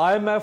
IMF,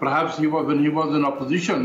perhaps when he was in opposition,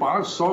$500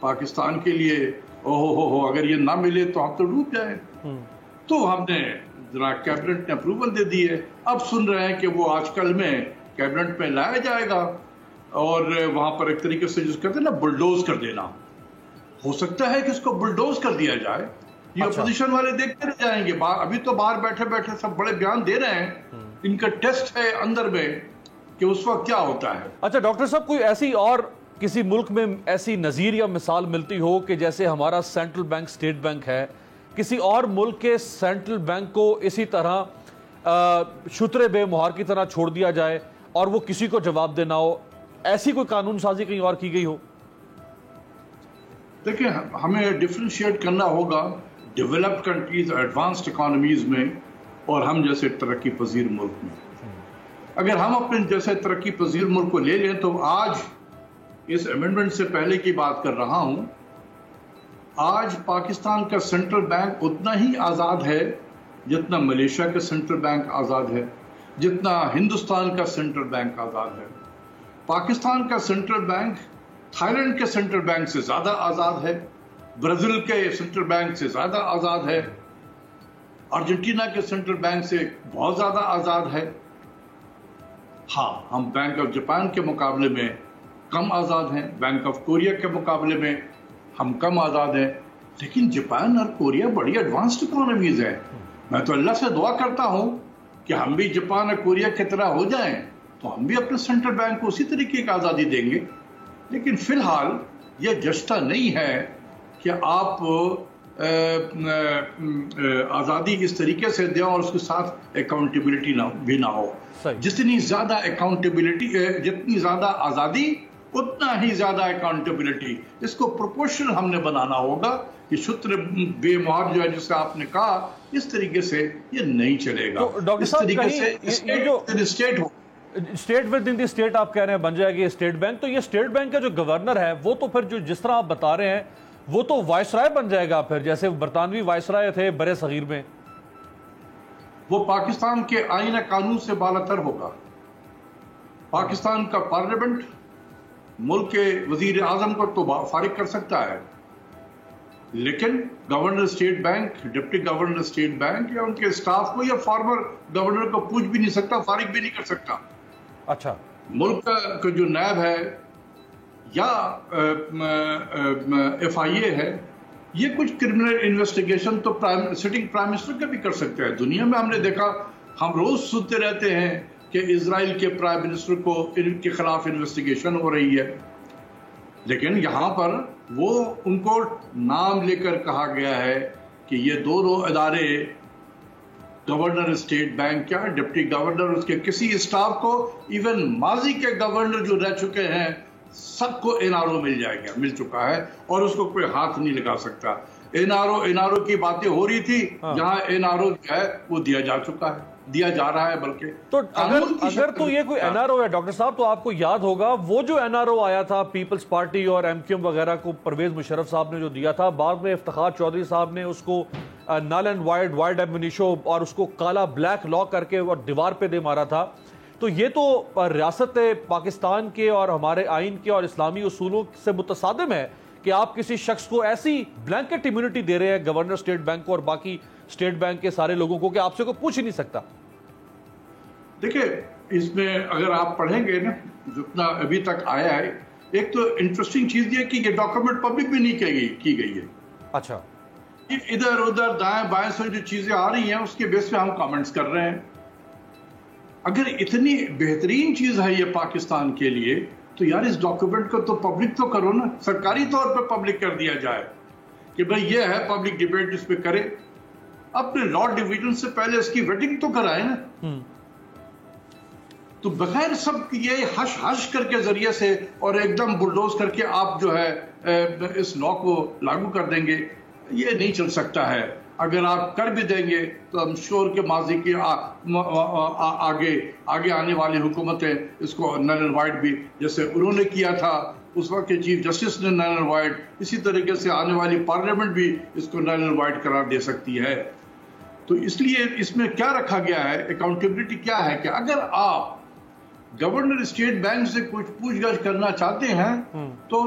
Pakistan کے لیے ہو اگر یہ نہ ملے تو ہم تو ڈوب جائیں. تو ہم نے ذرا کیبنٹ نے اپروول دے دی ہے. اب سن رہے ہیں کہ وہ آج کل میں کیبنٹ میں لایا جائے گا اور وہاں پر ایک طریقے سے جس کہتے ہیں نا بلڈوز کر دینا. ہو سکتا ہے کہ اس کو بلڈوز کر دیا جائے. یہ اپوزیشن والے دیکھتے رہ جائیں گے. ابھی تو باہر بیٹھے بیٹھے سب بڑے بیان دے رہے ہیں. ان کا ٹیسٹ ہے اندر میں کہ اس وقت کیا ہوتا ہے. اچھا ڈاکٹر صاحب، کوئی ایسی اور کسی ملک میں ایسی نظیر یا مثال ملتی ہو کہ جیسے ہمارا سینٹرل بینک اسٹیٹ بینک ہے، کسی اور ملک کے سینٹرل بینک کو اسی طرح شترے بے مہار کی طرح چھوڑ دیا جائے اور وہ کسی کو جواب دینا ہو؟ ایسی کوئی قانون سازی کہیں اور کی گئی ہو؟ دیکھیں، ہمیں ڈفرینشیٹ کرنا ہوگا ڈیولپڈ کنٹریز، ایڈوانسڈ اکانومیز میں اور ہم جیسے ترقی پذیر ملک میں. اگر ہم اپنے جیسے ترقی پذیر ملک کو لے لیں تو آج اس امینڈمنٹ سے پہلے کی بات کر رہا ہوں، آج پاکستان کا سینٹرل بینک اتنا ہی آزاد ہے جتنا ملیشیا کا سینٹرل بینک آزاد ہے، جتنا ہندوستان کا سینٹرل بینک آزاد ہے. پاکستان کا سینٹرل بینک تھائی لینڈ کے سینٹرل بینک سے زیادہ آزاد ہے، برازیل کے سینٹرل بینک سے زیادہ آزاد ہے، ارجنٹینا کے سینٹرل بینک سے بہت زیادہ آزاد ہے. ہاں، ہم بینک آف جاپان کے مقابلے میں کم آزاد ہیں، بینک آف کوریا کے مقابلے میں ہم کم آزاد ہیں. لیکن جاپان اور کوریا بڑی ایڈوانسڈ اکانومیز ہیں. میں تو اللہ سے دعا کرتا ہوں کہ ہم بھی جاپان اور کوریا کی طرح ہو جائیں تو ہم بھی اپنے سینٹرل بینک کو اسی طریقے کی آزادی دیں گے. لیکن فی الحال یہ جشتہ نہیں ہے کہ آپ آزادی اس طریقے سے دیں اور اس کے ساتھ اکاؤنٹیبلٹی بھی نہ ہو. جتنی زیادہ اکاؤنٹیبلٹی، جتنی زیادہ آزادی اتنا ہی زیادہ اکاؤنٹیبلٹی. اس کو پروپورشنل ہم نے بنانا ہوگا کہ شتر بے مہار جو ہے جسے آپ نے کہا، اس طریقے سے یہ نہیں چلے گا. اس طریقے سے state who, state with in the state آپ کہہ رہے ہیں بن جائے گی اسٹیٹ بینک. تو یہ اسٹیٹ بینک کا جو گورنر ہے وہ تو پھر جس طرح آپ بتا رہے ہیں وہ تو وائسرائے بن جائے گا پھر، جیسے برطانوی وائسرائے تھے برے صغیر میں. وہ پاکستان کے آئین قانون سے بالاتر ہوگا. پاکستان کا پارلیمنٹ ملک کے وزیر اعظم کو تو فارغ کر سکتا ہے، لیکن governor state bank, deputy governor state bank یا ان کے اسٹاف کو یا فارمر گورنر کو پوچھ بھی نہیں سکتا، فارغ بھی نہیں کر سکتا. اچھا، ملک کا جو نائب ہے یا ایف آئی اے ہے، یہ کچھ کرمنل انویسٹیگیشن تو سٹنگ پرائم منسٹر کا بھی کر سکتے ہیں. دنیا میں ہم نے دیکھا، ہم روز سنتے رہتے ہیں کہ اسرائیل کے پرائم منسٹر کو ان کے خلاف انویسٹیگیشن ہو رہی ہے، لیکن یہاں پر وہ ان کو نام لے کر کہا گیا ہے کہ یہ دونوں ادارے، گورنر اسٹیٹ بینک کیا ڈپٹی گورنر، اس کے کسی اسٹاف کو، ایون ماضی کے گورنر جو رہ چکے ہیں سب کو این آر او مل چکا ہے اور اس کو کوئی ہاتھ نہیں لگا سکتا. این آر او کی باتیں ہو رہی تھی، جہاں این آر او جو ہے وہ دیا جا چکا ہے، دیا جا رہا ہے. بلکہ تو اگر تو یہ کوئی این آر او ہے ڈاکٹر صاحب، تو آپ کو یاد ہوگا وہ جو این آر او آیا تھا پیپلز پارٹی اور ایم کیو ایم وغیرہ کو پرویز مشرف صاحب نے جو دیا تھا، بعد میں افتخار چودھری صاحب نے اس کو نل اینڈ وائڈ ایمنیشو اور اس کو کالا بلیک لا کر کے اور دیوار پہ دے مارا تھا. تو یہ تو ریاست پاکستان کے اور ہمارے آئین کے اور اسلامی اصولوں سے متصادم ہے کہ آپ کسی شخص کو ایسی بلینکٹ امیونٹی دے رہے ہیں گورنر اسٹیٹ بینک کو اور باقی اسٹیٹ بینک کے سارے لوگوں کو کہ آپ سے کوئی پوچھ ہی نہیں سکتا. دیکھیں، اس میں اگر آپ پڑھیں گے نا جتنا ابھی تک آیا ہے، ایک تو انٹرسٹنگ چیز یہ کہ یہ ڈاکومنٹ پبلک بھی نہیں کی گئی ہے. اچھا، ادھر ادھر دائیں بائیں سے جو چیزیں آ رہی ہیں اس کے بیس پہ ہم کامنٹس کر رہے ہیں. اگر اتنی بہترین چیز ہے یہ پاکستان کے لیے تو یار اس ڈاکیومنٹ کو تو پبلک تو کرو نا، سرکاری طور پہ پبلک کر دیا جائے کہ بھئی یہ ہے، پبلک ڈیبیٹ اس پہ کرے. اپنے لا ڈویژن سے پہلے اس کی ویٹنگ تو کرائے نا. تو بغیر سب یہ ہش ہش کر کے ذریعے سے اور ایک دم بلڈوز کر کے آپ جو ہے اس لا کو لاگو کر دیں گے، یہ نہیں چل سکتا ہے. اگر آپ کر بھی دیں گے تو ہم شور کے ماضی کی آگے آنے والی حکومتیں اس کو نل اینڈ وائڈ بھی، جیسے انہوں نے کیا تھا اس وقت کے چیف جسٹس نے نل اینڈ وائڈ، اسی طریقے سے آنے والی پارلیمنٹ بھی اس کو نل اینڈ وائڈ قرار دے سکتی ہے. تو اس لیے اس میں کیا رکھا گیا ہے، اکاؤنٹیبلٹی کیا ہے کہ اگر آپ گورنر اسٹیٹ بینک سے کچھ پوچھ گچھ کرنا چاہتے ہیں تو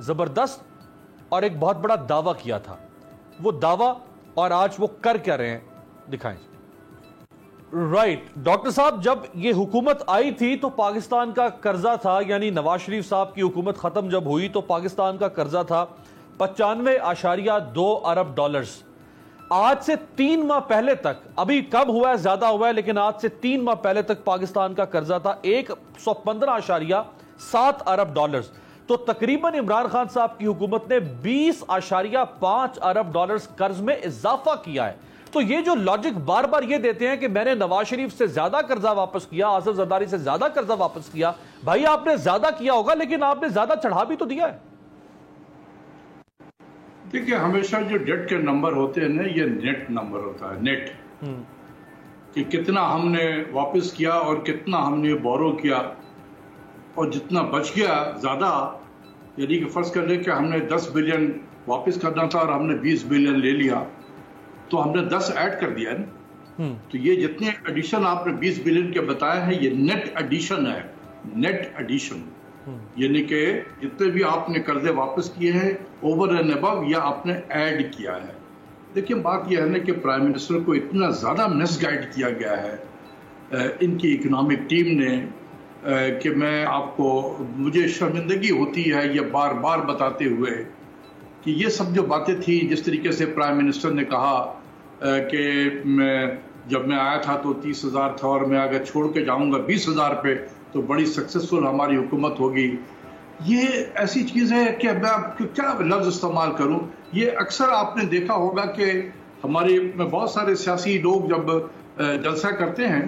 زبردست اور ایک بہت بڑا دعویٰ کیا تھا. وہ دعویٰ اور آج وہ کر کیا رہے ہیں دکھائیں. رائٹ ڈاکٹر صاحب، جب یہ حکومت آئی تھی تو پاکستان کا قرضہ تھا، یعنی نواز شریف صاحب کی حکومت ختم جب ہوئی تو پاکستان کا قرضہ تھا 95.2 ارب ڈالرز. آج سے 3 ماہ پہلے تک، ابھی کم ہوا ہے زیادہ ہوا ہے، لیکن آج سے 3 ماہ پہلے تک پاکستان کا قرضہ تھا 115.7 ارب ڈالرز. تو تقریباً عمران خان صاحب کی حکومت نے 20.5 ارب ڈالرز قرض میں اضافہ کیا ہے. تو یہ جو لاجک بار بار یہ دیتے ہیں کہ میں نے نواز شریف سے زیادہ قرضہ واپس کیا، آصف زرداری سے زیادہ قرضہ واپس کیا، بھائی آپ نے زیادہ کیا ہوگا لیکن آپ نے زیادہ چڑھا بھی تو دیا ہے. دیکھیں ہمیشہ جو ڈیٹ کے نمبر ہوتے ہیں نا، یہ نیٹ نمبر ہوتا ہے، نیٹ کہ کتنا ہم نے واپس کیا اور کتنا ہم نے بورو کیا، اور جتنا بچ گیا زیادہ، یعنی کہ فرض کر لیں کہ ہم نے 10 بلین واپس کرنا تھا اور ہم نے 20 بلین لے لیا تو ہم نے 10 ایڈ کر دیا ہے نا. تو یہ جتنے ایڈیشن آپ نے 20 بلین کے بتایا ہے، یہ نیٹ ایڈیشن ہے، نیٹ ایڈیشن، یعنی کہ جتنے بھی آپ نے قرضے واپس کیے ہیں اوور اینڈ ابو یا آپ نے ایڈ کیا ہے. دیکھیں بات یہ ہے نا کہ پرائم منسٹر کو اتنا زیادہ مس گائیڈ کیا گیا ہے ان کی اکنامک ٹیم نے کہ میں آپ کو، مجھے شرمندگی ہوتی ہے یہ بار بار بتاتے ہوئے کہ یہ سب جو باتیں تھیں، جس طریقے سے پرائم منسٹر نے کہا کہ جب میں آیا تھا تو 30,000 تھا اور میں اگر چھوڑ کے جاؤں گا 20,000 پہ تو بڑی سکسیسفل ہماری حکومت ہوگی. یہ ایسی چیز ہے کہ میں آپ کیا لفظ استعمال کروں. یہ اکثر آپ نے دیکھا ہوگا کہ ہمارے بہت سارے سیاسی لوگ جب جلسہ کرتے ہیں،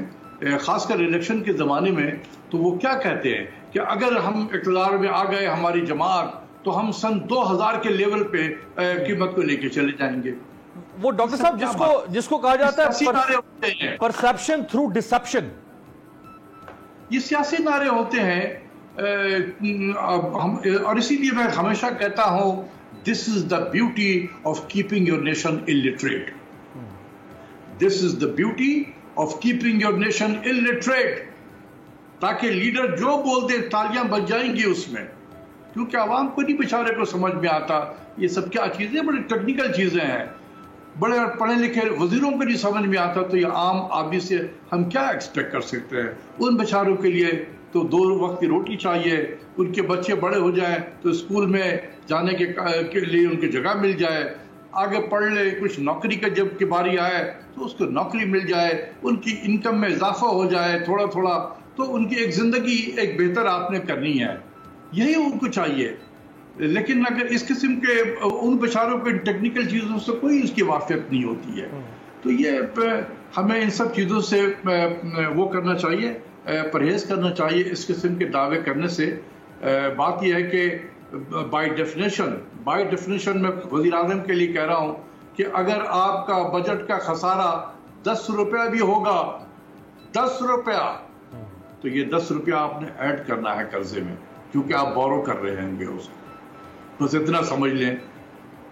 خاص کر الیکشن کے زمانے میں، تو وہ کیا کہتے ہیں کہ اگر ہم اقتدار میں آ گئے ہماری جماعت تو ہم سن 2000 کے لیول پہ قیمت کو لے کے چلے جائیں گے. وہ ڈاکٹر صاحب جس کو کہا جاتا ہے پرسپشن تھرو ڈسپشن، یہ سیاسی نعرے ہوتے ہیں. اور اسی لیے میں ہمیشہ کہتا ہوں this is the beauty of keeping your nation illiterate. This is the beauty of keeping your nation illiterate. تاکہ لیڈر جو بول دے تالیاں بج جائیں گی اس میں، کیونکہ عوام کو نہیں بیچارے کو سمجھ میں آتا یہ سب کیا چیزیں، بڑی ٹیکنیکل چیزیں ہیں، بڑے پڑھے لکھے وزیروں کو نہیں سمجھ میں آتا. تو یہ عام آدمی سے ہم کیا ایکسپیکٹ کر سکتے ہیں؟ ان بیچاروں کے لیے تو 2 وقت کی روٹی چاہیے، ان کے بچے بڑے ہو جائیں تو اسکول میں جانے کے لیے ان کی جگہ مل جائے، آگے پڑھ لے، کچھ نوکری کا جب کی باری آئے تو اس کو نوکری مل جائے، ان کی انکم میں اضافہ ہو جائے تھوڑا تھوڑا، تو ان کی ایک زندگی ایک بہتر آپ نے کرنی ہے، یہی ان کو چاہیے. لیکن اگر اس قسم کے ان بیچاروں کو ٹیکنیکل چیزوں سے کوئی اس کی واقفیت نہیں ہوتی ہے، تو یہ ہمیں ان سب چیزوں سے وہ کرنا چاہیے، پرہیز کرنا چاہیے اس قسم کے دعوے کرنے سے. بات یہ ہے کہ بائی ڈیفینیشن میں وزیر اعظم کے لیے کہہ رہا ہوں کہ اگر آپ کا بجٹ کا خسارہ 10 روپیہ بھی ہوگا، 10 روپیہ، تو یہ 10 روپیہ آپ نے ایڈ کرنا ہے قرضے میں، کیونکہ آپ بورو کر رہے ہیں گے اس کو. بس اتنا سمجھ لیں.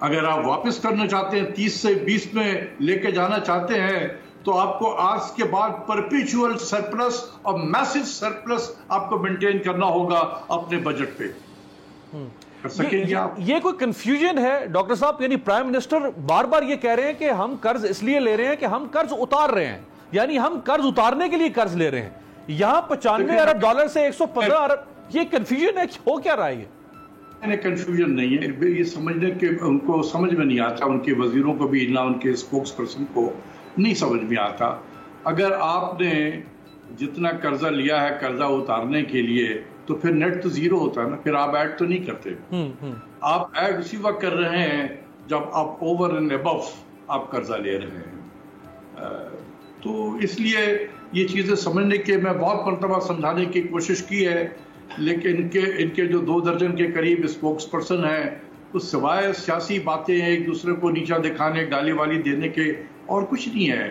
اگر آپ واپس کرنا چاہتے ہیں 30 سے 20 میں لے کے جانا چاہتے ہیں تو آپ کو آج کے بعد پرپیچول سرپلس اور میسو سرپلس آپ کو مینٹین کرنا ہوگا اپنے بجٹ پہ. یہ کوئی کنفیوژن ہے ڈاکٹر صاحب؟ یعنی پرائم منسٹر بار بار یہ کہہ رہے ہیں کہ ہم قرض اس لیے لے رہے ہیں کہ ہم قرض اتار رہے ہیں، یعنی ہم قرض اتارنے کے لیے قرض لے رہے ہیں. یہاں 95 ارب ڈالر سے 115 ارب، یہ کنفیوژن ہے، ہو کیا رہا ہے؟ یہ کنفیوژن نہیں ہے، یہ سمجھنے کہ ان کو سمجھ میں نہیں آتا، ان کے وزیروں کو بھی نہ ان کے اسپوکس پرسن کو نہیں سمجھ میں آتا. اگر آپ نے جتنا قرضہ لیا ہے قرضہ اتارنے کے لیے تو پھر نیٹ تو زیرو ہوتا ہے نا، پھر آپ ایڈ تو نہیں کرتے. آپ ایڈ اسی وقت کر رہے ہیں جب آپ اوور اینڈ ابو آپ قرضہ لے رہے ہیں. تو اس لیے یہ چیزیں سمجھنے کے میں بہت مرتبہ سمجھانے کی کوشش کی ہے، لیکن ان کے جو 2 درجن کے قریب اسپوکس پرسن ہیں، اس سوائے سیاسی باتیں ایک دوسرے کو نیچا دکھانے، گالی والی دینے کے اور کچھ نہیں ہے.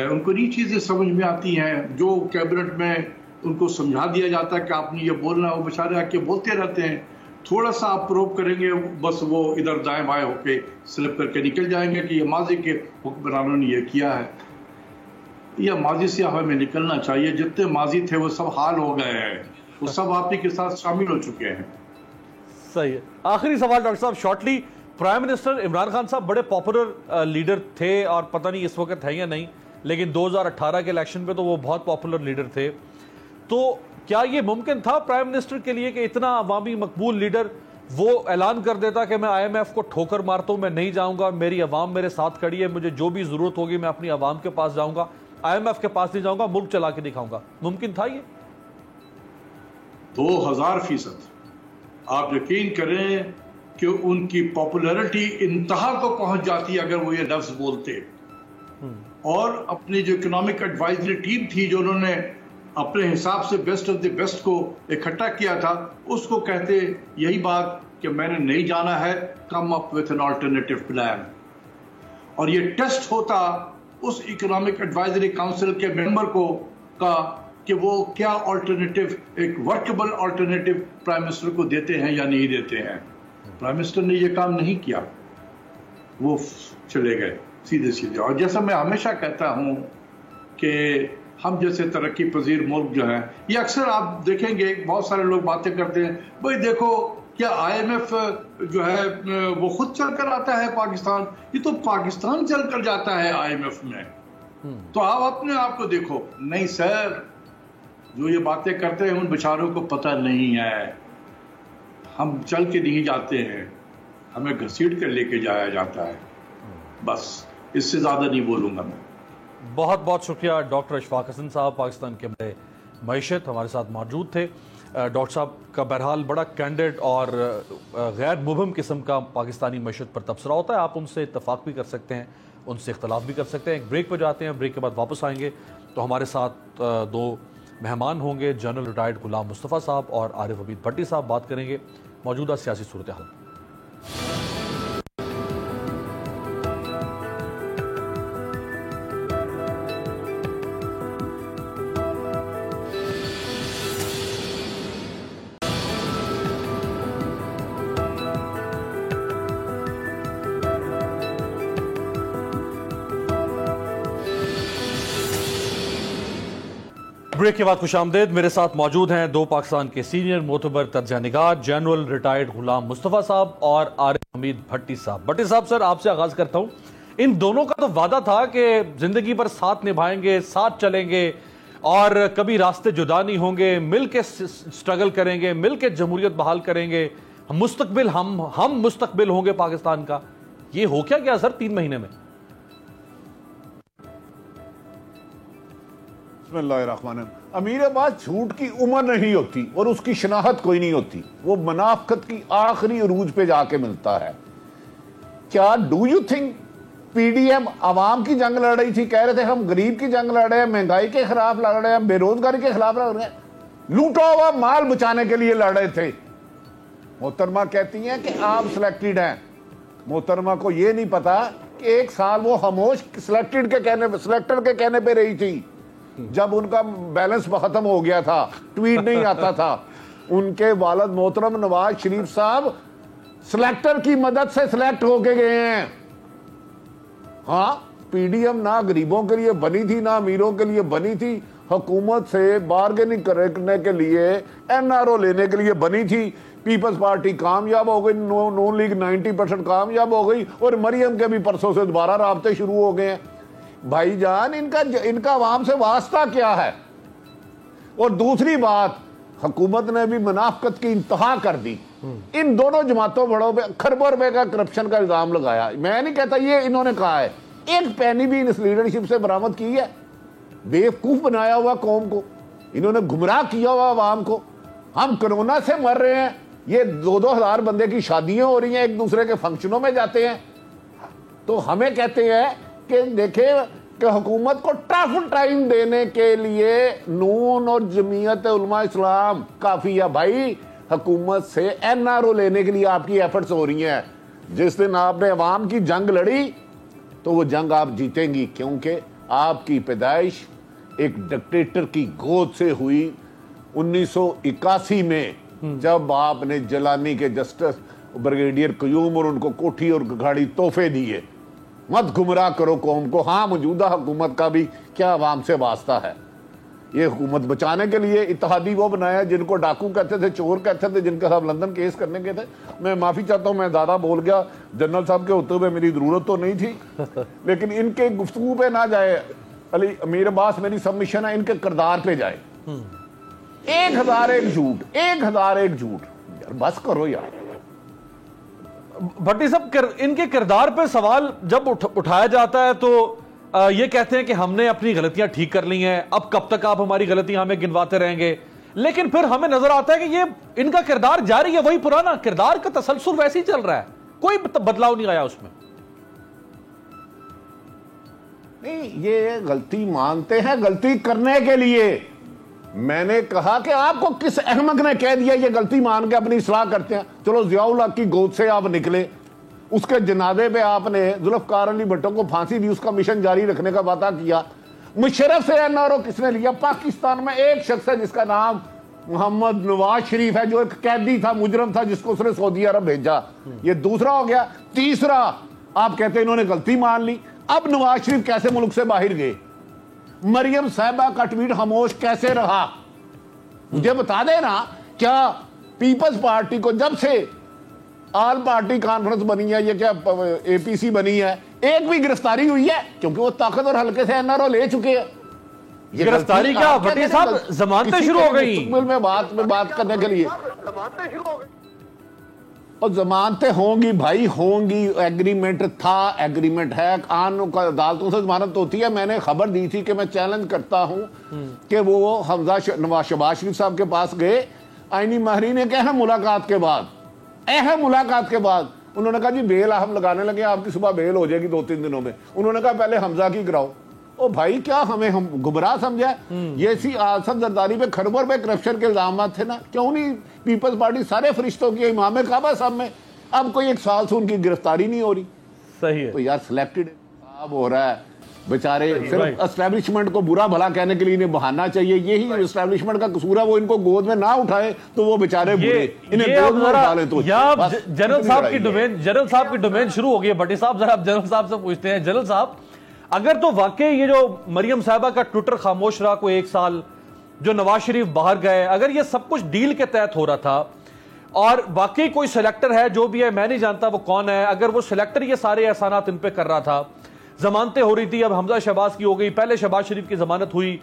ان کو یہ چیزیں سمجھ میں آتی ہیں جو کیبنٹ میں ان کو سمجھا دیا جاتا ہے کہ آپ نے یہ بولنا ہے، وہ بیچارے آ کے بولتے رہتے ہیں. تھوڑا سا آپ پروب کریں گے بس وہ ادھر دائیں بائیں ہو کے سلپ کر کے نکل جائیں گے کہ یہ ماضی کے حکمرانوں نے یہ کیا ہے. یہ ماضی سے ہمیں نکلنا چاہیے. جتنے ماضی تھے وہ سب حال ہو گئے ہیں، وہ سب آپ ہی کے ساتھ شامل ہو چکے ہیں. صحیح ہے. آخری سوال ڈاکٹر صاحب shortly. Prime minister Imran Khan صاحب بڑے پاپولر لیڈر تھے اور پتہ نہیں اس وقت ہے یا نہیں, لیکن 2018 کے الیکشن پہ تو وہ بہت پاپولر لیڈر تھے. تو کیا یہ ممکن تھا پرائم منسٹر کے لیے کہ اتنا عوامی مقبول لیڈر وہ اعلان کر دیتا کہ میں آئی ایم ایف کو ٹھوکر مارتا ہوں, میں نہیں جاؤں گا, میری عوام میرے ساتھ کھڑی ہے, مجھے جو بھی ضرورت ہوگی میں اپنی عوام کے پاس جاؤں گا, آئی ایم ایف کے پاس نہیں جاؤں گا, ملک چلا کے دکھاؤں گا. ممکن تھا یہ؟ 2000%. آپ یقین کریں کہ ان کی پاپولیرٹی انتہا کو پہنچ جاتی اگر وہ یہ لفظ بولتے. اور اپنی جو اکنامک ایڈوائزری ٹیم تھی جو انہوں نے اپنے حساب سے بیسٹ آف دی بیسٹ کو اکٹھا کیا تھا, اس کو کہتے یہی بات کہ میں نے نہیں جانا ہے, come up with an alternative plan. اور یہ ٹیسٹ ہوتا اس اکنامک ایڈوائزری کاؤنسل کے ممبر کو کا کہ وہ کیا آلٹرنیٹو, ایک ورکبل آلٹرنیٹو پرائم منسٹر کو دیتے ہیں یا نہیں دیتے ہیں. پرائم منسٹر نے یہ کام نہیں کیا, وہ چلے گئے سیدھے سیدھے. اور جیسا میں ہمیشہ کہتا ہوں کہ ہم جیسے ترقی پذیر ملک جو ہیں, یہ اکثر آپ دیکھیں گے بہت سارے لوگ باتیں کرتے ہیں, بھئی دیکھو کیا آئی ایم ایف جو ہے وہ خود چل کر آتا ہے پاکستان, یہ تو پاکستان چل کر جاتا ہے آئی ایم ایف میں, تو آپ اپنے آپ کو دیکھو. نہیں سر, جو یہ باتیں کرتے ہیں ان بیچاروں کو پتہ نہیں ہے, ہم چل کے نہیں جاتے ہیں, ہمیں گھسیٹ کر لے کے جایا جاتا ہے. بس اس سے زیادہ نہیں بولوں گا میں. بہت بہت شکریہ ڈاکٹر اشفاق حسن صاحب, پاکستان کے بڑے معیشت ہمارے ساتھ موجود تھے. ڈاکٹر صاحب کا بہرحال بڑا کینڈیڈ اور غیر مبہم قسم کا پاکستانی معیشت پر تبصرہ ہوتا ہے. آپ ان سے اتفاق بھی کر سکتے ہیں, ان سے اختلاف بھی کر سکتے ہیں. ایک بریک پہ جاتے ہیں, بریک کے بعد واپس آئیں گے تو ہمارے ساتھ دو مہمان ہوں گے, جنرل ریٹائرڈ غلام مصطفیٰ صاحب اور عارف عبید بھٹی صاحب. بات کریں گے موجودہ سیاسی صورتحال. بریک کے بعد خوش آمدید. میرے ساتھ موجود ہیں دو پاکستان کے سینئر معتبر تجزیہ نگار, جنرل ریٹائرڈ غلام مصطفیٰ صاحب اور عارف حمید بھٹی صاحب. بھٹی صاحب سر آپ سے آغاز کرتا ہوں. ان دونوں کا تو وعدہ تھا کہ زندگی پر ساتھ نبھائیں گے, ساتھ چلیں گے اور کبھی راستے جدا نہیں ہوں گے, مل کے سٹرگل کریں گے, مل کے جمہوریت بحال کریں گے, مستقبل ہم مستقبل ہوں گے پاکستان کا. یہ ہو کیا گیا سر 3 مہینے میں؟ بسم اللہ الرحمن الرحیم. امیر عباس جھوٹ کی عمر نہیں ہوتی اور اس کی شناخت کوئی نہیں ہوتی, وہ منافقت کی آخری عروج پہ جا کے ملتا ہے. کیا do you think P D M عوام کی جنگ لڑ رہی تھی, کہہ رہے تھے ہم غریب کی جنگ لڑ رہے ہیں, مہنگائی کے خلاف لڑ رہے ہیں, بے روزگاری کے خلاف لڑ رہے ہیں, لوٹا ہوا مال بچانے کے لیے لڑ رہے تھے. محترمہ کہتی ہیں کہ آپ سلیکٹڈ ہیں. محترمہ کو یہ نہیں پتا کہ 1 سال وہ خاموش سلیکٹر کے کہنے پہ رہی تھی جب ان کا بیلنس ختم ہو گیا تھا, ٹویٹ نہیں آتا تھا. ان کے والد محترم نواز شریف صاحب سلیکٹر کی مدد سے سلیکٹ ہو کے گئے ہیں. ہاں, پی ڈی ایم نہ غریبوں کے لیے بنی تھی نہ امیروں کے لیے بنی تھی, حکومت سے بارگیننگ کرنے کے لیے, این آر او لینے کے لیے بنی تھی. پیپلز پارٹی کامیاب ہو گئی, نون لیگ 90% کامیاب ہو گئی, اور مریم کے بھی پرسوں سے دوبارہ رابطے شروع ہو گئے ہیں. بھائی جان ان کا عوام سے واسطہ کیا ہے؟ اور دوسری بات, حکومت نے بھی منافقت کی انتہا کر دی. ان دونوں جماعتوں بڑوں پہ کھربوں روپے کا کرپشن کا الزام لگایا. میں نہیں کہتا, یہ انہوں نے کہا ہے. ایک پینی بھی اس لیڈرشپ سے برآمد کی ہے. بیوقوف بنایا ہوا قوم کو, انہوں نے گمراہ کیا ہوا عوام کو. ہم کرونا سے مر رہے ہیں, یہ 2-2 ہزار بندے کی شادیاں ہو رہی ہیں, ایک دوسرے کے فنکشنوں میں جاتے ہیں, تو ہمیں کہتے ہیں کہ دیکھیں کہ حکومت کو ٹف ٹائم دینے کے لیے نون اور جمعیت علماء اسلام کافی ہے. بھائی حکومت سے این آر او لینے کے لیے آپ کی ایفرٹس ہو رہی ہیں. جس دن آپ نے عوام کی جنگ لڑی تو وہ جنگ آپ جیتیں گی, کیونکہ آپ کی پیدائش ایک ڈکٹیٹر کی گود سے ہوئی 1981 میں, جب آپ نے جیلانی کے جسٹس بریگیڈیئر قیوم اور ان کو کوٹھی اور گاڑی تحفے دیے. مت گمراہ کرو قوم کو. ہاں, موجودہ حکومت کا بھی کیا عوام سے واسطہ ہے. یہ حکومت بچانے کے لیے اتحادی وہ بنایا جن کو ڈاکو کہتے تھے, چور کہتے تھے, جن کے ساتھ لندن کیس کرنے کے تھے. میں معافی چاہتا ہوں, میں زیادہ بول گیا, جنرل صاحب کے ہوتے ہوئے میری ضرورت تو نہیں تھی, لیکن ان کے گفتگو پہ نہ جائے علی امیر عباس, میری سبمیشن ہے ان کے کردار پہ جائے. 1001 جھوٹ, 1001 جھوٹ, یار بس کرو یار. بھٹی صاحب ان کے کردار پہ سوال جب اٹھایا جاتا ہے تو یہ کہتے ہیں کہ ہم نے اپنی غلطیاں ٹھیک کر لی ہیں, اب کب تک آپ ہماری غلطیاں ہمیں گنواتے رہیں گے. لیکن پھر ہمیں نظر آتا ہے کہ یہ ان کا کردار جاری ہے, وہی پرانا کردار کا تسلسل ویسے ہی چل رہا ہے, کوئی بدلاؤ نہیں آیا اس میں. نہیں, یہ غلطی مانتے ہیں غلطی کرنے کے لیے. میں نے کہا کہ آپ کو کس احمق نے کہہ دیا یہ غلطی مان کے اپنی اصلاح کرتے ہیں. چلو ضیاء الحق کی گود سے آپ نکلے, اس کے جنازے پہ آپ نے ذوالفقار علی بھٹو کو پھانسی دی, اس کا مشن جاری رکھنے کا وعدہ کیا. مشرف سے NRO کس نے لیا؟ پاکستان میں ایک شخص ہے جس کا نام محمد نواز شریف ہے, جو ایک قیدی تھا, مجرم تھا, جس کو اس نے سعودی عرب بھیجا. یہ دوسرا ہو گیا. تیسرا آپ کہتے ہیں انہوں نے غلطی مان لی. اب نواز شریف کیسے ملک سے باہر گئے؟ مریم صاحبہ کا ٹویٹ خاموش کیسے رہا؟ مجھے بتا دے نا. کیا پیپلز پارٹی کو جب سے آل پارٹی کانفرنس بنی ہے, یہ کیا APC بنی ہے, ایک بھی گرفتاری ہوئی ہے؟ کیونکہ وہ طاقتور حلقے سے NRO لے چکے ہیں. گرفتاری کیا بھٹی صاحب, ضمانتیں شروع ہو گئی میں بات کرنے کے لیے. اور ضمانتیں ہوں گی بھائی, ہوں گی. ایگریمنٹ تھا, ایگریمنٹ ہے, قانون کا عدالتوں سے ضمانت ہوتی ہے. میں نے خبر دی تھی کہ میں چیلنج کرتا ہوں کہ وہ حمزہ نواز شہباز شریف صاحب کے پاس گئے آئینی ماہرین نے کہا ملاقات کے بعد, ملاقات کے بعد انہوں نے کہا جی بیل ہم لگانے لگے, آپ کی صبح بیل ہو جائے گی 2-3 دنوں میں. انہوں نے کہا پہلے حمزہ کی کراؤ. او بھائی کیا ہمیں ہم گمراہ سمجھا ہے؟ یہ سی آصف زرداری پہ کھربر پہ کرپشن کے الزامات تھے نا, کیوں نہیں پیپلز پارٹی سارے فرشتوں کی امام کعبہ صاحب میں, اب کوئی 1 سال سے ان کی گرفتاری نہیں ہو رہی. صحیح ہے. تو یار سلیکٹڈ صاحب ہو رہا ہے بیچارے. صرف اسٹیبلشمنٹ کو برا بھلا کہنے کے لیے انہیں بہانا چاہیے, یہی اسٹیبلشمنٹ کا قصور ہے. وہ ان کو گود میں نہ اٹھائے تو وہ بیچارے برے, انہیں گود میں اٹھا لیں تو. جنرل صاحب کی ڈومین شروع ہو گئی ہے. بھٹی صاحب ذرا جنرل صاحب سے پوچھتے ہیں, جنرل صاحب اگر تو واقعی یہ جو مریم صاحبہ کا ٹویٹر خاموش رہا کوئی 1 سال, جو نواز شریف باہر گئے, اگر یہ سب کچھ ڈیل کے تحت ہو رہا تھا اور واقعی کوئی سلیکٹر ہے, جو بھی ہے میں نہیں جانتا وہ کون ہے, اگر وہ سلیکٹر یہ سارے احسانات ان پہ کر رہا تھا, ضمانتیں ہو رہی تھی, اب حمزہ شہباز کی ہو گئی, پہلے شہباز شریف کی ضمانت ہوئی,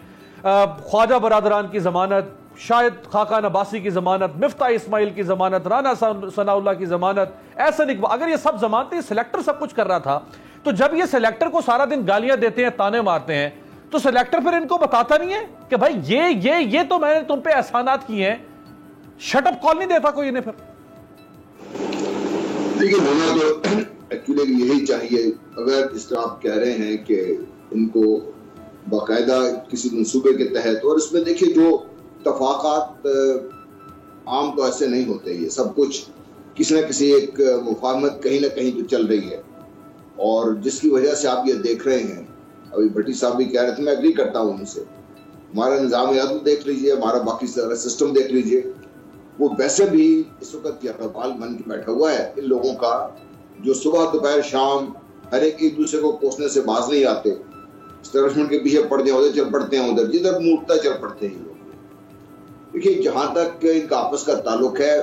خواجہ برادران کی ضمانت, شاہد خاقان عباسی کی ضمانت, مفتاح اسماعیل کی ضمانت, رانا ثناء اللہ کی ضمانت, احسن اقبال, اگر یہ سب ضمانتیں سلیکٹر سب کچھ کر رہا تھا, تو جب یہ سلیکٹر کو سارا دن گالیاں دیتے ہیں, تانے مارتے ہیں, تو سلیکٹر پھر ان کو بتاتا نہیں ہے کہ بھائی یہ تو میں نے تم پہ احسانات کیے ہیں, شٹ اپ کال نہیں دیتا کوئی انہیں پھر؟ دیکھیے ہونا تو ایکچولی یہی چاہیے. اگر جس طرح آپ کہہ رہے ہیں کہ ان کو باقاعدہ کسی منصوبے کے تحت, اور اس میں دیکھیے جو اتفاقات عام تو ایسے نہیں ہوتے, یہ سب کچھ کسی نہ کسی ایک مفاہمت کہیں نہ کہیں تو چل رہی ہے, اور جس کی وجہ سے آپ یہ دیکھ رہے ہیں. ابھی بھٹی صاحب بھی کہہ رہے تھے, میں اگری کرتا ہوں ان سے. ہمارا نظام عدل دیکھ لیجئے, ہمارا باقی سارا سسٹم دیکھ لیجئے, وہ ویسے بھی اس وقت یرغمال بن کے بیٹھا ہوا ہے ان لوگوں کا, جو صبح دوپہر شام ہر ایک دوسرے کو کوسنے سے باز نہیں آتے, اسٹیبلشمنٹ کے پیچھے پڑ جائیں ادھر چل پڑتے ہیں, ادھر جدھر موڑتا چل پڑتے ہیں لوگ. دیکھیے جہاں تک ان کا آپس کا تعلق ہے,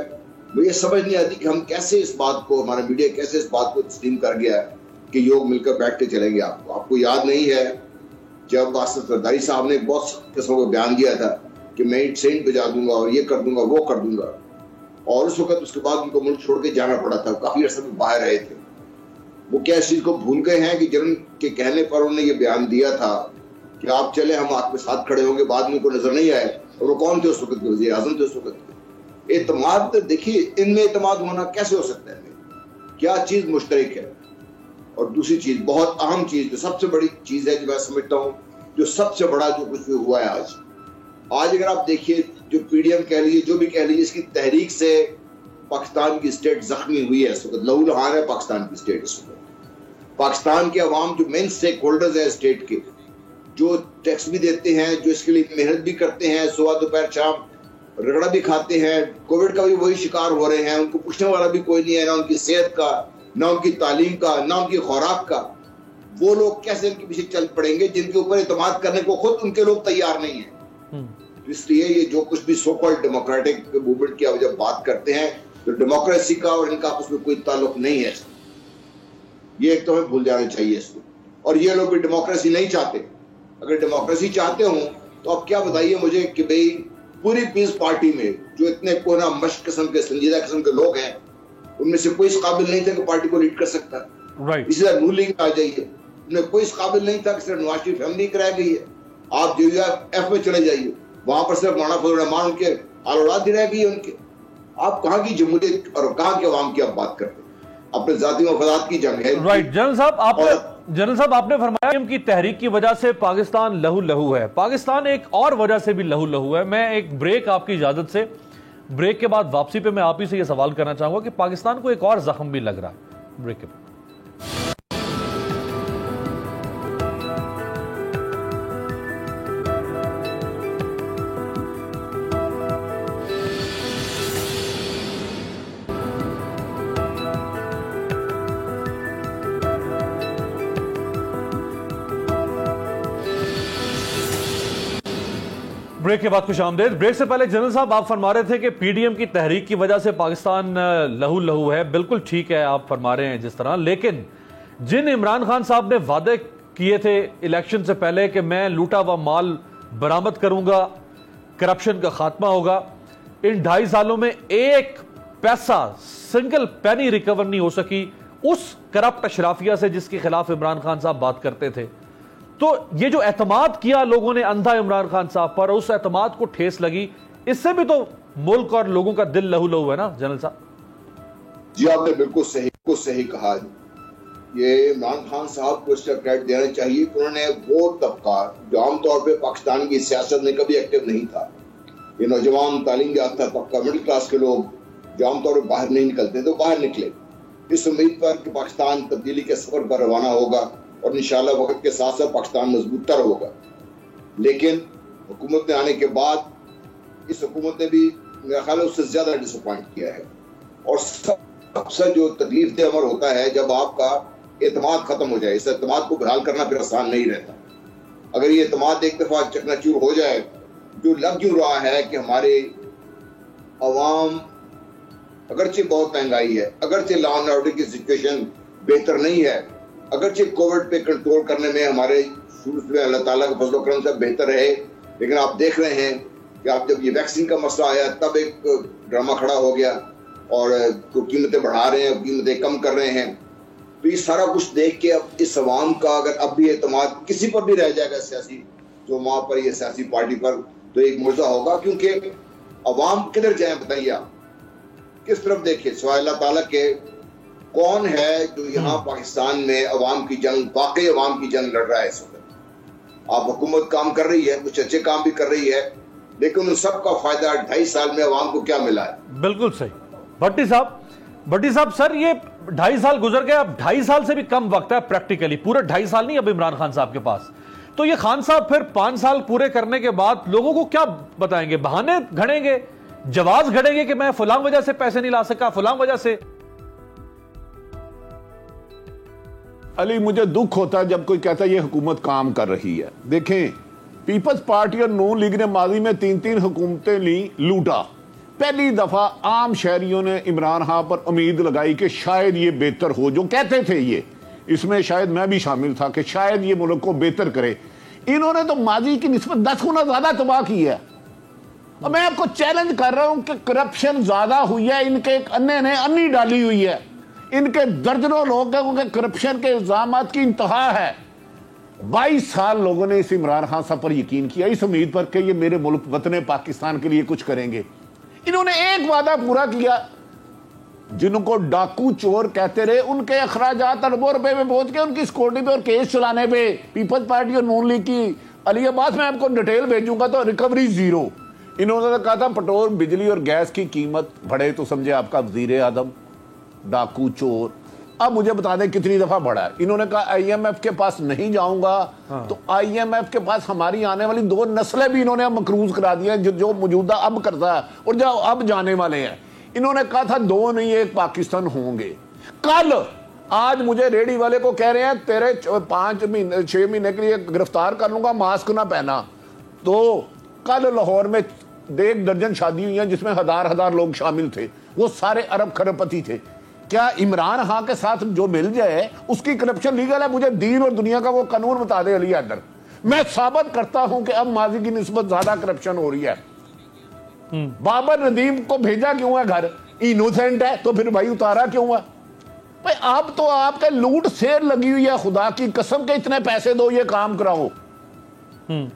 مجھے سمجھ نہیں آتی کہ ہم کیسے اس بات کو, ہمارا میڈیا کیسے اس بات کو تسلیم کر گیا ہے کہ یوگ مل کر بیٹھ کے چلیں گے. آپ کو یاد نہیں ہے جب آصف زرداری صاحب نے بہت قسموں کا بیان دیا تھا کہ میں ٹرین بجا دوں گا اور یہ کر دوں گا وہ کر دوں گا, اور اس وقت اس کے بعد ان کو ملک چھوڑ کے جانا پڑا تھا, کافی عرصے میں باہر رہے تھے. وہ کیا اس چیز کو بھول گئے ہیں کہ جن کے کہنے پر انہوں نے یہ بیان دیا تھا کہ آپ چلے ہم آپ کے ساتھ کھڑے ہوں گے, بعد میں کو نظر نہیں آئے, اور وہ کون تھے اس وقت کے وزیر اعظم تھے اس وقت کے. اعتماد دیکھیے ان میں اعتماد ہونا کیسے ہو سکتا ہے, کیا چیز مشترک ہے. اور دوسری چیز بہت اہم چیز, جو سب سے بڑی چیز ہے, جو میں سمجھتا ہوں جو سب سے بڑا جو کچھ بھی ہوا ہے آج اگر آپ دیکھیے جو PDM کہہ لیجیے, جو بھی کہہ لیجیے, اس کی تحریک سے پاکستان کی اسٹیٹ زخمی ہوئی ہے. اس وقت لہو لہان ہے پاکستان کی اسٹیٹ. اس وقت پاکستان کے عوام جو مین اسٹیک ہولڈرز ہیں اسٹیٹ کے, جو ٹیکس بھی دیتے ہیں, جو اس کے لیے محنت بھی کرتے ہیں, صبح دوپہر شام رگڑا بھی کھاتے ہیں, کووڈ کا بھی وہی شکار ہو رہے ہیں, ان کو پوچھنے والا بھی کوئی نہیں ہے, نہ ان کی صحت کا, نہ ان کی تعلیم کا, نہ ان کی خوراک کا. وہ لوگ کیسے ان کے پیچھے چل پڑیں گے جن کے اوپر اعتماد کرنے کو خود ان کے لوگ تیار نہیں ہیں. اس لیے یہ جو کچھ بھی سو کالڈ ڈیموکریٹک موومنٹ کی آپ جب بات کرتے ہیں تو ڈیموکریسی کا اور ان کا آپس میں کوئی تعلق نہیں ہے. یہ ایک تو ہمیں بھول جانا چاہیے اس کو. اور یہ لوگ بھی ڈیموکریسی نہیں چاہتے. اگر ڈیموکریسی چاہتے ہوں تو آپ کیا بتائیے مجھے کہ بھئی پوری پیس پارٹی میں جو اتنے کونا مشق قسم کے سنجیدہ قسم کے لوگ ہیں ان میں سے کوئی اس قابل نہیں تھا کہ پارٹی کو لیڈ کر سکتا. اسی طرح نون لیگ آ جائیے, ان میں کوئی اس قابل نہیں تھا کہ صرف نواز شریف فیملی کرائی گئی ہے. آپ JUF میں چلے جائیے, وہاں پر صرف مولانا فضل الرحمان ان کے آل اولاد دی رہ گئی ہے ان کے. آپ کہاں کی جمہوریت اور کہاں کے عوام کی آپ بات کرتے ہیں؟ اپنے ذاتی مفادات کی جنگ ہے. رائٹ جنرل صاحب آپ نے فرمایا کی تحریک کی وجہ سے پاکستان لہو لہو ہے. پاکستان ایک اور وجہ سے بھی لہو لہو ہے. میں ایک بریک آپ کی اجازت سے, بریک کے بعد واپسی پہ میں آپ ہی سے یہ سوال کرنا چاہوں گا کہ پاکستان کو ایک اور زخم بھی لگ رہا ہے. بریک کے بعد بریک کے بعد خوش آمدید. بریک سے پہلے جنرل صاحب آپ فرما رہے تھے کہ PDM کی تحریک کی وجہ سے پاکستان لہو لہو ہے. بالکل ٹھیک ہے آپ فرما رہے ہیں جس طرح, لیکن جن عمران خان صاحب نے وعدے کیے تھے الیکشن سے پہلے کہ میں لوٹا ہوا مال برآمد کروں گا, کرپشن کا خاتمہ ہوگا, ان 2.5 سالوں میں ایک پیسہ سنگل پینی ریکور نہیں ہو سکی اس کرپٹ اشرافیہ سے جس کے خلاف عمران خان صاحب بات کرتے تھے. تو یہ جو اعتماد کیا لوگوں نے اندھا عمران خان صاحب پر, اس اعتماد کو ٹھیس لگی, اس سے بھی تو ملک اور لوگوں کا دل لہو لہو ہے نا جنرل صاحب؟ جی آپ نے بالکل صحیح کہا. یہ عمران خان صاحب کو اس کا کریڈٹ دینا چاہیے کہ انہوں نے وہ طبقہ جو عام طور پہ پاکستان کی سیاست میں کبھی ایکٹیو نہیں تھا, یہ نوجوان تعلیم یافتہ طبقہ مڈل کلاس کے لوگ جو عام طور پہ باہر نہیں نکلتے تو باہر نکلے اس امید پر کہ پاکستان تبدیلی کے سفر پر روانہ ہوگا اور انشاءاللہ وقت کے ساتھ ساتھ پاکستان مضبوط تر ہوگا. لیکن حکومت نے آنے کے بعد اس حکومت نے بھی میرا خیال ہے اس سے زیادہ ڈسپوائنٹ کیا ہے. اور سب سے جو تکلیف دہ امر ہوتا ہے جب آپ کا اعتماد ختم ہو جائے. اس اعتماد کو بحال کرنا پھر آسان نہیں رہتا. اگر یہ اعتماد ایک دفعہ چکنا چور ہو جائے, جو لگ کیوں رہا ہے کہ ہمارے عوام اگرچہ بہت مہنگائی ہے, اگرچہ لا اینڈ آرڈر کی سچویشن بہتر نہیں ہے, اگرچہ کووڈ پہ کنٹرول کرنے میں ہمارے شروع سے اللہ تعالیٰ کا فضل و کرم سے بہتر رہے, لیکن آپ دیکھ رہے ہیں کہ آپ جب یہ ویکسین کا مسئلہ آیا تب ایک ڈرامہ کھڑا ہو گیا اور قیمتیں بڑھا رہے ہیں, قیمتیں کم کر رہے ہیں. تو یہ سارا کچھ دیکھ کے اب اس عوام کا اگر اب بھی اعتماد کسی پر بھی رہ جائے گا سیاسی جو وہاں پر یہ سیاسی پارٹی پر, تو ایک معجزہ ہوگا. کیونکہ عوام کدھر جائیں بتائیے آپ, کس طرف دیکھیں سوائے اللہ تعالیٰ کے؟ کون ہے جو یہاں پاکستان میں عوام کی جنگ, واقعی عوام کی جنگ لڑ رہا ہے اس وقت؟ آپ حکومت کام کر رہی ہے, کچھ اچھے کام بھی کر رہی ہے, لیکن ان سب کا فائدہ 2.5 سال میں عوام کو کیا ملا ہے؟ بالکل صحیح. بھٹی صاحب سر یہ 2.5 سال گزر گئے, اب 2.5 سال سے بھی کم وقت ہے پریکٹیکلی, پورا 2.5 سال نہیں اب عمران خان صاحب کے پاس. تو یہ خان صاحب پھر 5 سال پورے کرنے کے بعد لوگوں کو کیا بتائیں گے؟ بہانے گھڑیں گے, جواز گھڑیں گے کہ میں فلاں وجہ سے پیسے نہیں لا سکا, فلاں وجہ سے. علی مجھے دکھ ہوتا ہے جب کوئی کہتا ہے یہ حکومت کام کر رہی ہے. دیکھیں پیپلز پارٹی اور نون لیگ نے ماضی میں 3 حکومتیں لیں, لوٹا. پہلی دفعہ عام شہریوں نے عمران خان پر امید لگائی کہ شاید یہ بہتر ہو, جو کہتے تھے یہ, اس میں شاید میں بھی شامل تھا کہ شاید یہ ملک کو بہتر کرے. انہوں نے تو ماضی کی نسبت 10 گنا زیادہ تباہ کی ہے. اور میں آپ کو چیلنج کر رہا ہوں کہ کرپشن زیادہ ہوئی ہے, ان کے ایک انے نے انی ڈالی ہوئی ہے, ان کے درجنوں لوگ ہیں کرپشن کے الزامات کی انتہا ہے. 22 سال لوگوں نے اس عمران خان صاحب پر یقین کیا اس امید پر کہ یہ میرے ملک وطن پاکستان کے لیے کچھ کریں گے. انہوں نے ایک وعدہ پورا کیا. جن کو ڈاکو چور کہتے رہے ان کے اخراجات اربوں روپے میں پہنچ گئے ان کی سیکورٹی پہ اور کیس چلانے پہ. پیپلز پارٹی اور نون لیگ کی علی عباس میں آپ کو ڈیٹیل بھیجوں گا تو ریکوری زیرو. انہوں نے کہا تھا پٹرول بجلی اور گیس کی قیمت بڑھے تو سمجھے آپ کا وزیر اعظم ڈاکو چور. اب مجھے بتا دیں کتنی دفعہ بڑھا ہے. انہوں نے کہا آئی ایم ایف کے پاس نہیں جاؤں گا, تو آئی ایم ایف کے پاس ہماری آنے والی 2 نسلیں بھی انہوں نے مقروض کرا دی ہیں, جو موجودہ اب کرتا ہے اور جو اب جانے والے ہیں. انہوں نے کہا تھا 2 نہیں 1 پاکستان ہوں گے. کل آج مجھے ریڈی والے کو کہہ رہے ہیں تیرے 6 مہینے کے لیے گرفتار کر لوں گا, ماسک نہ پہنا. تو کل لاہور میں 1 درجن شادی ہوئی ہیں جس میں 1000 لوگ شامل تھے, وہ سارے ارب کھرب پتی تھے. کیا عمران خان کے ساتھ جو مل جائے اس کی کرپشن لیگل ہے؟ مجھے دین اور دنیا کا وہ قانون بتا دے علی حیدر. میں ثابت کرتا ہوں کہ اب ماضی کی نسبت زیادہ کرپشن ہو رہی ہے. بابر ندیم کو بھیجا کیوں ہے گھر؟ انوسینٹ ہے تو پھر بھائی اتارا کیوں ہے؟ بھائی اب تو آپ کے لوٹ سیر لگی ہوئی ہے, خدا کی قسم کے اتنے پیسے دو یہ کام کراؤ.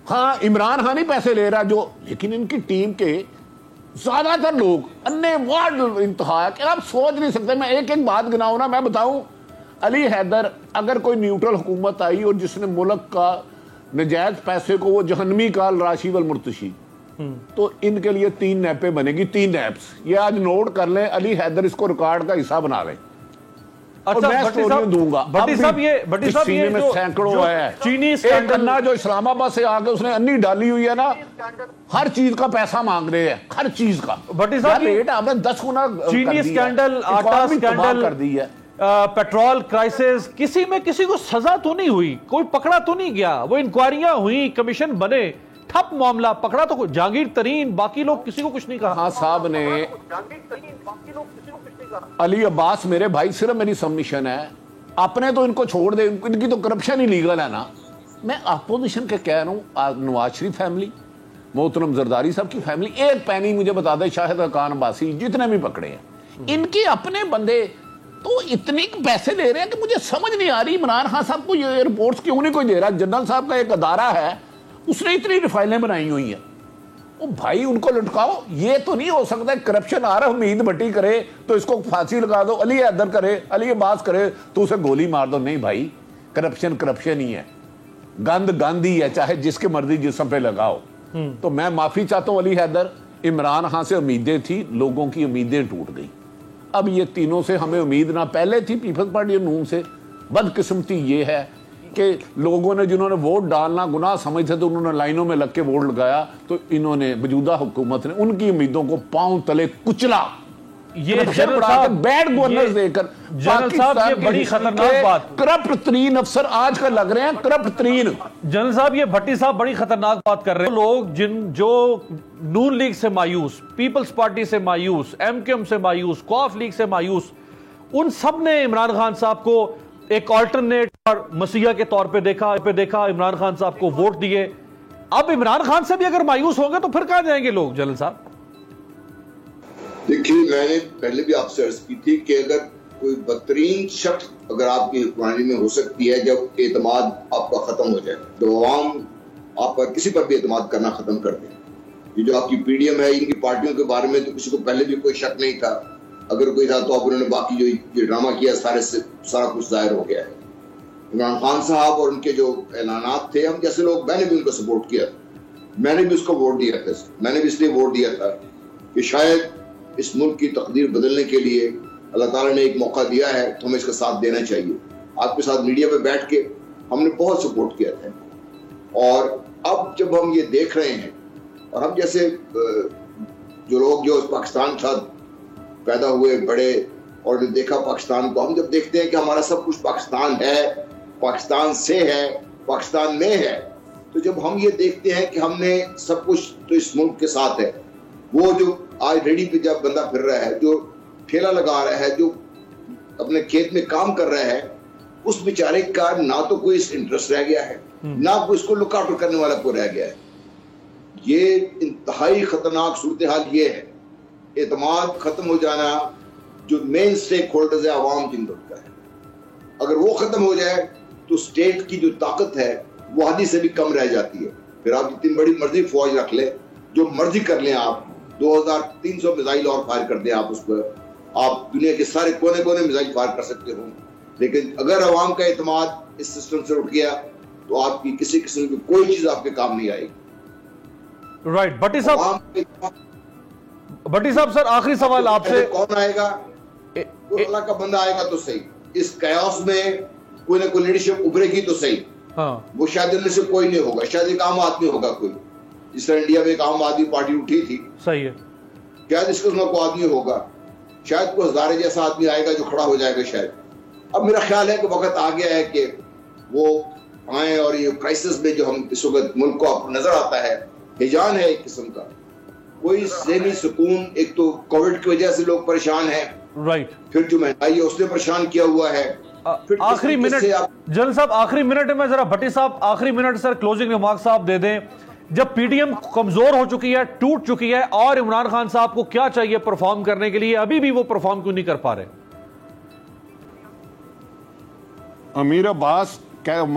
ہاں عمران خان ہی پیسے لے رہا جو, لیکن ان کی ٹیم کے زیادہ تر لوگ انے وارڈ انتہا کہ آپ سوچ نہیں سکتے. میں ایک بات گناؤں نا, میں بتاؤں علی حیدر اگر کوئی نیوٹرل حکومت آئی اور جس نے ملک کا نجائز پیسے کو وہ جہنمی کال راشی والمرتشی, تو ان کے لیے 3 نیپیں بنے گی, 3 نیپس. یہ آج نوٹ کر لیں, علی حیدر اس کو ریکارڈ کا حصہ بنا لیں. اچھا بھٹی صاحب یہ میں سینکڑوں ہے چینی اسکینڈل جو اسلام آباد سے آ کے اس نے انی ڈالی ہوئی ہے نا, ہر چیز کا پیسہ مانگ رہے ہیں, ہر چیز کا. بھٹی صاحب ریٹ آپ نے 10 گنا چینی اسکینڈل, آٹا اسکینڈل کر دی ہے, پیٹرول کرائسس, کسی میں کسی کو سزا تو نہیں ہوئی, کوئی پکڑا تو نہیں گیا, وہ انکوائریاں ہوئی, کمیشن بنے, ٹھپ معاملہ, پکڑا تو جہانگیر ترین, باقی لوگ کسی کو کچھ نہیں کہا. ہاں صاحب نے علی عباس میرے بھائی, صرف میری سبمیشن ہے, اپنے تو ان کو چھوڑ دے, ان کی تو کرپشن ہی لیگل ہے نا. میں اپوزیشن کے کہہ رہا ہوں, نواز شریف فیملی, محترم زرداری صاحب کی فیملی, ایک پینی مجھے بتا دے شاہد خان عباسی, جتنے بھی پکڑے ہیں ان کے اپنے بندے تو اتنے پیسے لے رہے ہیں کہ مجھے سمجھ نہیں آ رہی عمران خان صاحب کو یہ رپورٹس کیوں نہیں کوئی دے رہا. جنرل صاحب کا ایک ادارہ ہے, اس نے اتنی ریفائلیں بنائی ہوئی ہیں, وہ بھائی ان کو لٹکاؤ. یہ تو نہیں ہو سکتا کرپشن آ رہا, امید بھٹی کرے تو اس کو پھانسی لگا دو, علی حیدر کرے, علی عباس کرے تو اسے گولی مار دو. نہیں بھائی, کرپشن ہی ہے, گند ہی ہے, چاہے جس کے مرضی جسم پہ لگاؤ. تو میں معافی چاہتا ہوں علی حیدر, عمران خان سے امیدیں تھی, لوگوں کی امیدیں ٹوٹ گئی. اب یہ تینوں سے ہمیں امید نہ پہلے تھی, پیپلز پارٹی اور نون سے. بدقسمتی یہ ہے کہ لوگوں نے جنہوں نے ووٹ ڈالنا گناہ سمجھتے تھے انہوں نے لائنوں میں لگ کے ووٹ لگایا, تو انہوں نے موجودہ حکومت نے ان کی امیدوں کو پاؤں تلے کچلا. یہ بیڈ گورننس دے کر بڑی خطرناک بات, کرپٹ ترین افسر آج کل لگ رہے ہیں, کرپٹ ترین. جنرل صاحب یہ بھٹی صاحب بڑی خطرناک بات کر رہے ہیں. لوگ جو نون لیگ سے مایوس, پیپلز پارٹی سے مایوس, MQM سے مایوس, قوف لیگ سے مایوس, ان سب نے عمران خان صاحب کو ایک آلٹرنیٹ اور مسیح کے طور پہ دیکھا, عمران خان صاحب کو ووٹ دیے. اب عمران خان سے بھی اگر مایوس ہوں گے تو پھر کہاں جائیں گے لوگ جنرل صاحب؟ دیکھیے, میں نے پہلے بھی آپ سے عرض کی تھی کہ اگر کوئی بدترین شخص اگر آپ کی حکمرانی میں ہو سکتی ہے جب اعتماد آپ کا ختم ہو جائے, جب عوام آپ پر کسی پر بھی اعتماد کرنا ختم کر دیں. یہ جو آپ کی PDM ہے, ان کی پارٹیوں کے بارے میں تو کسی کو پہلے بھی کوئی شک نہیں تھا, اگر کوئی تھا تو اب انہوں نے باقی جو یہ ڈرامہ کیا سارا کچھ ظاہر ہو گیا ہے. عمران خان صاحب اور ان کے جو اعلانات تھے, ہم جیسے لوگ, میں نے بھی ان کو سپورٹ کیا, میں نے بھی اس کو ووٹ دیا تھا. میں نے بھی اس لیے ووٹ دیا تھا کہ شاید اس ملک کی تقدیر بدلنے کے لیے اللہ تعالیٰ نے ایک موقع دیا ہے تو ہمیں اس کا ساتھ دینا چاہیے. آپ کے ساتھ میڈیا پہ بیٹھ کے ہم نے بہت سپورٹ کیا تھا. اور اب جب ہم یہ دیکھ رہے ہیں, اور ہم جیسے جو لوگ جو پاکستان کے ساتھ پیدا ہوئے بڑے اور دیکھا پاکستان کو, ہم جب دیکھتے ہیں کہ ہمارا سب کچھ پاکستان ہے, پاکستان سے ہے, پاکستان میں ہے, تو جب ہم یہ دیکھتے ہیں کہ ہم نے سب کچھ تو اس ملک کے ساتھ ہے, وہ جو آج ریڈی پہ جب بندہ پھر رہا ہے, جو ٹھیلا لگا رہا ہے, جو اپنے کھیت میں کام کر رہا ہے, اس بیچارے کا نہ تو کوئی انٹرسٹ رہ گیا ہے, نہ کوئی اس کو لک آؤٹ کرنے والا کوئی رہ گیا ہے. یہ انتہائی خطرناک صورتحال یہ ہے. اعتماد ختم ہو جانا, جو مین اسٹیک ہولڈرز ہے عوام جن کا ہے, اگر وہ ختم ہو جائے تو اسٹیٹ کی جو طاقت ہے وہ حد سے بھی کم رہ جاتی ہے. پھر آپ جتنی بڑی مرضی فوج رکھ لیں, جو مرضی کر لیں, آپ 2300 میزائل اور فائر کر دیں, آپ اس پر, آپ دنیا کے سارے کونے کونے میزائل فائر کر سکتے ہوں, لیکن اگر عوام کا اعتماد اس سسٹم سے اٹھ گیا تو آپ کی کسی قسم کی کوئی چیز آپ کے کام نہیں آئے گی. رائٹ. بھٹی صاحب سر آخری سوال آپ سے, کون آئے گا؟ اللہ کا بندہ آئے گا تو صحیح. اس قیاس میں کوئی نہ کوئی لیڈرشپ ابھرے گی تو صحیح. وہ شاید ان میں سے کوئی نہیں ہوگا, شاید ایک عام آدمی ہوگا کوئی, جس طرح انڈیا میں ایک عام آدمی پارٹی اٹھی تھی, صحیح ہے, شاید اس قسم کا کوئی آدمی ہوگا, شاید کوئی ہزارے جیسا آدمی آئے گا جو کھڑا ہو جائے گا شاید. اب میرا خیال ہے کہ وقت آ گیا ہے کہ وہ آئیں, اور یہ کرائسس میں جو ہم اس وقت ملک کو نظر آتا ہے ہیجان ہے ایک قسم کا, کوئی ذہنی سکون. ایک تو کووڈ کی وجہ سے لوگ پریشان ہیں, رائٹ, پھر جو مہنگائی ہے اس نے پریشان کیا ہوا ہے. آخری منٹ جنرل صاحب, آخری منٹ میں ذرا بھٹی صاحب آخری منٹ سر کلوزنگ ریمارکس صاحب دے دیں. جب پی ڈی ایم کمزور ہو چکی ہے, ٹوٹ چکی ہے, اور عمران خان صاحب کو کیا چاہیے پرفارم کرنے کے لیے, ابھی بھی وہ پرفارم کیوں نہیں کر پا رہے؟ امیر عباس,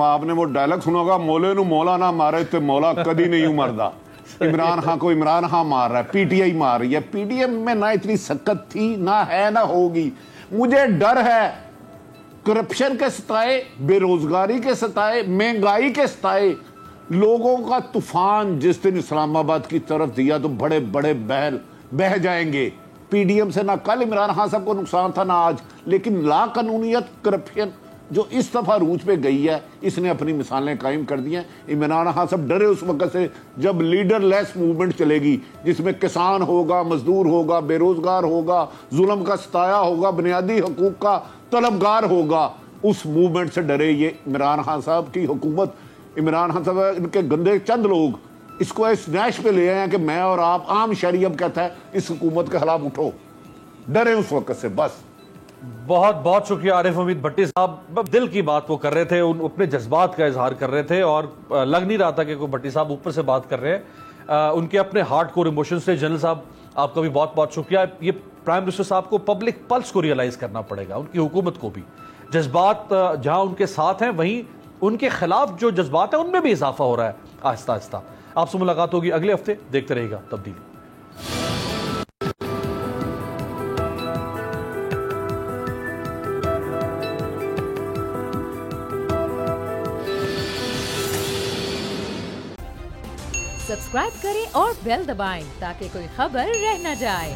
آپ نے وہ ڈائلاگ سنا ہوگا, مولے نو مولا نہ مارے تے مولا کدی نہیں مردا. عمران خان کو عمران خان مار رہا ہے, پی ٹی آئی مار رہی ہے. پی ڈی ایم میں نہ اتنی سکت تھی, نہ ہے, نہ ہوگی. مجھے ڈر ہے کرپشن کے ستائے, بے روزگاری کے ستائے, مہنگائی کے ستائے, لوگوں کا طوفان جس دن اسلام آباد کی طرف دیا تو بڑے بڑے بہہ جائیں گے. پی ڈی ایم سے نہ کل عمران خان صاحب کو نقصان تھا نہ آج, لیکن لا قانونیت, کرپشن جو اس دفعہ عروج پہ گئی ہے, اس نے اپنی مثالیں قائم کر دی ہیں. عمران خان صاحب ڈرے اس وقت سے جب لیڈر لیس موومنٹ چلے گی, جس میں کسان ہوگا, مزدور ہوگا, بے روزگار ہوگا, ظلم کا ستایا ہوگا, بنیادی حقوق کا طلبگار ہوگا. اس موومنٹ سے ڈرے یہ عمران خان صاحب کی حکومت. عمران خان صاحب ان کے گندے چند لوگ اس کو اس نیش پہ لے آئے ہیں کہ میں اور آپ, عام شہری اب کہتا ہے اس حکومت کے خلاف اٹھو. ڈرے اس وقت سے بس. بہت بہت شکریہ عارف حمید بھٹی صاحب. دل کی بات وہ کر رہے تھے, اپنے جذبات کا اظہار کر رہے تھے, اور لگ نہیں رہا تھا کہ کوئی بھٹی صاحب اوپر سے بات کر رہے ہیں. ان کے اپنے ہارڈ کور ایموشنز تھے. جنرل صاحب آپ کا بھی بہت بہت شکریہ. یہ پرائم منسٹر صاحب کو پبلک پلس کو ریئلائز کرنا پڑے گا, ان کی حکومت کو بھی. جذبات جہاں ان کے ساتھ ہیں, وہیں ان کے خلاف جو جذبات ہیں ان میں بھی اضافہ ہو رہا ہے آہستہ آہستہ. آپ سے ملاقات ہوگی اگلے ہفتے. دیکھتے رہیے گا تبدیلی. سبسکرائب کریں اور بیل دبائیں تاکہ کوئی خبر رہ نہ جائے.